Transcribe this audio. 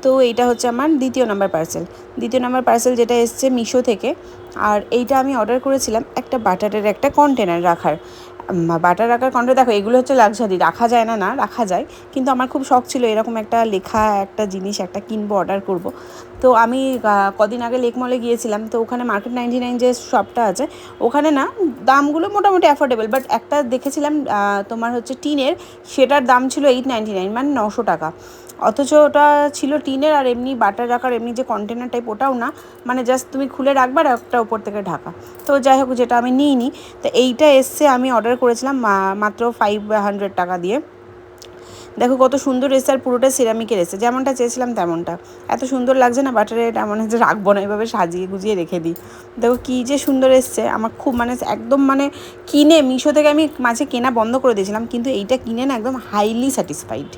তো এইটা হচ্ছে আমার দ্বিতীয় নাম্বার পার্সেল যেটা এসছে মিশো থেকে। আর এইটা আমি অর্ডার করেছিলাম একটা বাটারের একটা কন্টেনার রাখার। বাটার রাখার কন্টেনার, দেখো এগুলো হচ্ছে লাক্সারি, রাখা যায় না, না রাখা যায়, কিন্তু আমার খুব শখ ছিল এরকম একটা লেখা একটা জিনিস একটা কিনবো, অর্ডার করব। তো আমি কদিন আগে লেক মলে গিয়েছিলাম, তো ওখানে মার্কেট 99 যে শপটা আছে ওখানে না দামগুলো মোটামুটি অ্যাফোর্ডেবল, বাট একটা দেখেছিলাম তোমার হচ্ছে টিনের, সেটার দাম ছিল 899, মানে 900 টাকা। অথচ ওটা ছিল টিনের, আর এমনি বাটার রাখার এমনি যে কন্টেনার টাইপ ওটাও না, মানে জাস্ট তুমি খুলে রাখবার একটা ওপর থেকে ঢাকা। তো যাই হোক, যেটা আমি নিইনি। তো এইটা এসছে, আমি অর্ডার করেছিলাম মাত্র 500 টাকা দিয়ে। দেখো কত সুন্দর এসছে, আর পুরোটা সিরামিকের এসছে, যেমনটা চেয়েছিলাম তেমনটা। এত সুন্দর লাগছে না বাটারে, এটা মনে হচ্ছে রাখবো না, এভাবে সাজিয়ে গুজিয়ে রেখে দিই। দেখো কী যে সুন্দর এসছে, আমার খুব মানে একদম মানে কিনে মিশো থেকে আমি মাঝে কেনা বন্ধ করে দিয়েছিলাম, কিন্তু এইটা কিনে না একদম হাইলি স্যাটিসফাইড।